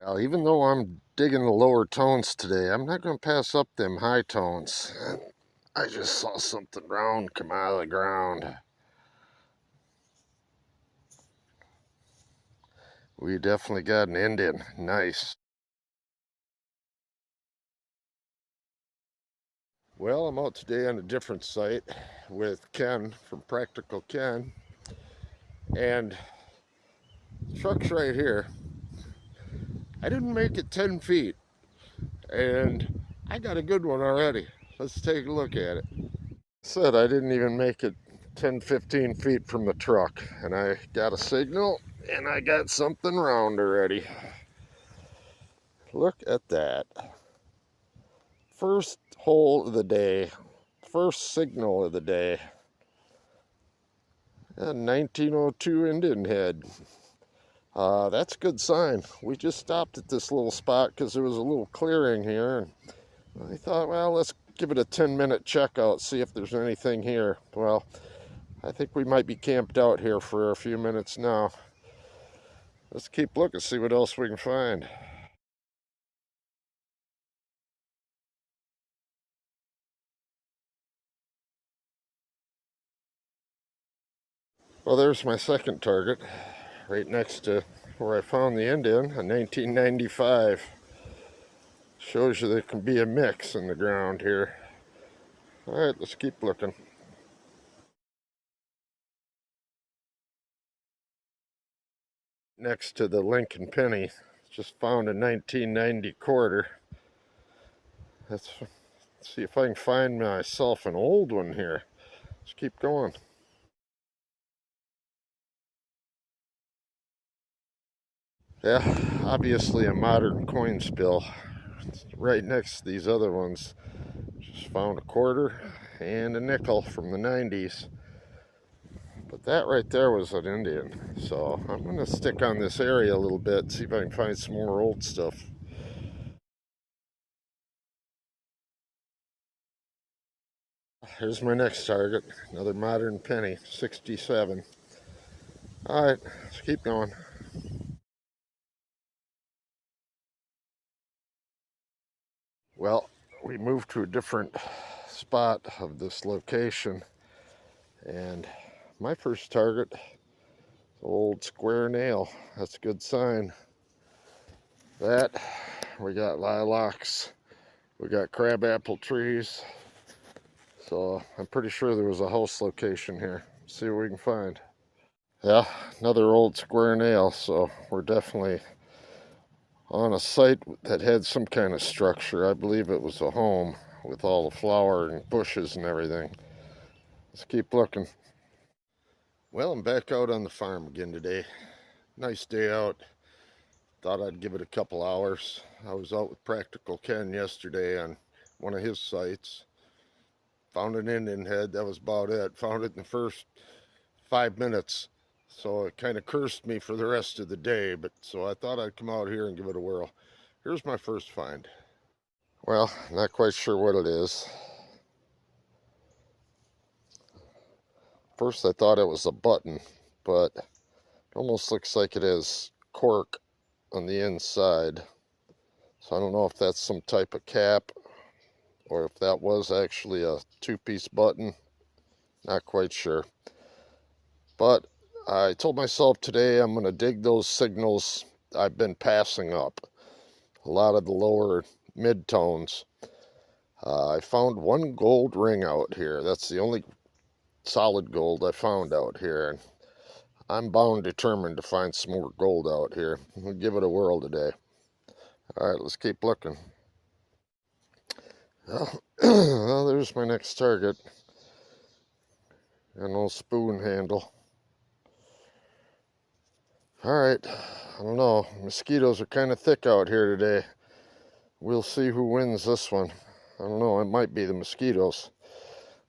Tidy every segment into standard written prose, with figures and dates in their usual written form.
Well, even though I'm digging the lower tones today, I'm not going to pass up them high tones. I just saw something round come out of the ground. We definitely got an Indian. Nice. Well, I'm out today on a different site with Ken from Practical Ken. And the truck's right here. I didn't make it 10 feet. And I got a good one already. Let's take a look at it. Said I didn't even make it 10-15 feet from the truck, and I got a signal and I got something round already. Look at that. First hole of the day, first signal of the day. A 1902 Indian head. That's a good sign. We just stopped at this little spot because there was a little clearing here, and I thought, well, let's give it a 10-minute check out, see if there's anything here. Well, I think we might be camped out here for a few minutes now. Let's keep looking, see what else we can find. Well, there's my second target, right next to where I found the Indian, a 1995. Shows you there can be a mix in the ground here. All right, let's keep looking. Next to the Lincoln penny, just found a 1990 quarter. Let's see if I can find myself an old one here. Let's keep going. Yeah, obviously a modern coin spill. It's right next to these other ones. Just found a quarter and a nickel from the 90s. But that right there was an Indian. So I'm going to stick on this area a little bit, see if I can find some more old stuff. Here's my next target, another modern penny, 67. All right, let's keep going. Well, we moved to a different spot of this location, and my first target, old square nail. That's a good sign. That, we got lilacs, we got crabapple trees, so I'm pretty sure there was a house location here. Let's see what we can find. Yeah, another old square nail, so we're definitely on a site that had some kind of structure. I believe it was a home with all the flower and bushes and everything. Let's keep looking. Well, I'm back out on the farm again today. Nice day out. Thought I'd give it a couple hours. I was out with Practical Ken yesterday on one of his sites. Found an Indian head, that was about it. Found it in the first 5 minutes. So it kind of cursed me for the rest of the day, but so I thought I'd come out here and give it a whirl. Here's my first find. Well, not quite sure what it is. First I thought it was a button, but it almost looks like it has cork on the inside. So I don't know if that's some type of cap or if that was actually a two-piece button. Not quite sure. But I told myself today I'm going to dig those signals I've been passing up. A lot of the lower mid-tones. I found one gold ring out here. That's the only solid gold I found out here. And I'm bound determined to find some more gold out here. We'll give it a whirl today. All right, let's keep looking. Well, there's my next target. An old spoon handle. All right, I don't know. Mosquitoes are kind of thick out here today. We'll see who wins this one. I don't know, it might be the mosquitoes.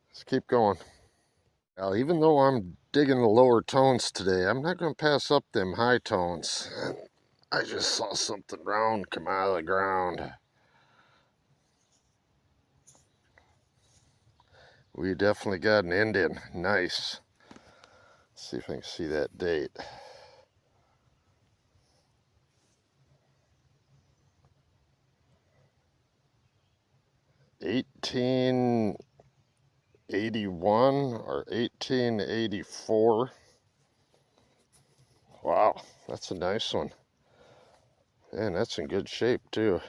Let's keep going. Now, even though I'm digging the lower tones today, I'm not going to pass up them high tones. I just saw something round come out of the ground. We definitely got an Indian. Nice. Let's see if I can see that date. 1881 or 1884. Wow, that's a nice one. And that's in good shape too.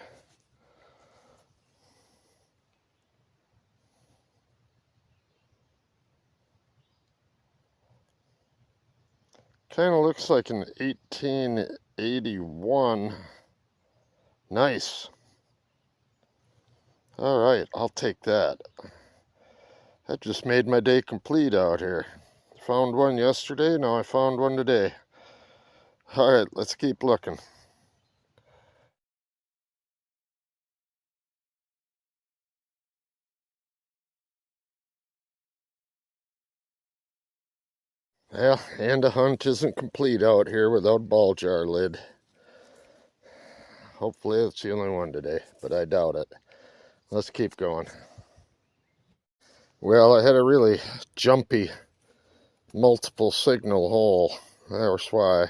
Kind of looks like an 1881. Nice. All right, I'll take that. That just made my day complete out here. Found one yesterday, now I found one today. All right, let's keep looking. Well, and a hunt isn't complete out here without ball jar lid. Hopefully it's the only one today, but I doubt it. Let's keep going. Well, I had a really jumpy multiple signal hole. That's why.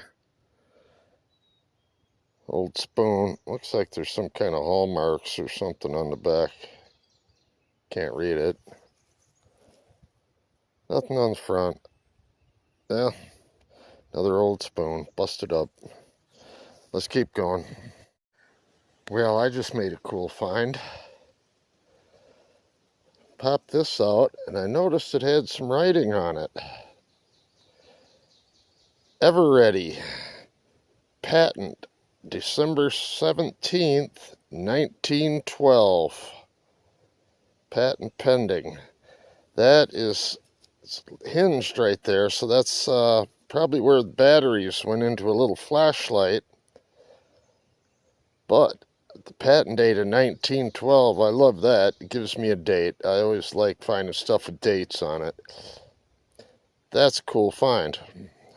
Old spoon. Looks like there's some kind of hallmarks or something on the back. Can't read it. Nothing on the front. Yeah, another old spoon. Busted up. Let's keep going. Well, I just made a cool find. Popped this out, and I noticed it had some writing on it. Ever Ready. Patent. December 17th, 1912. Patent pending. That is hinged right there, so that's probably where the batteries went into a little flashlight. But the patent date of 1912, I love that. It gives me a date. I always like finding stuff with dates on it. That's a cool find.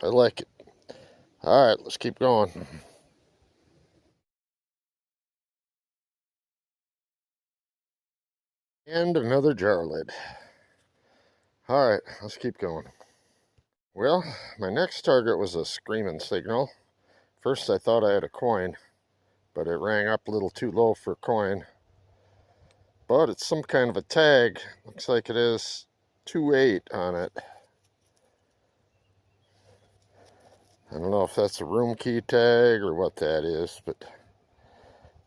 I like it. All right, let's keep going. And another jar lid. All right, let's keep going. Well, my next target was a screaming signal. First I thought I had a coin, but it rang up a little too low for a coin. But it's some kind of a tag. Looks like it is 28 on it. I don't know if that's a room key tag or what that is, but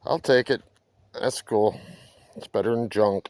I'll take it. That's cool. It's better than junk.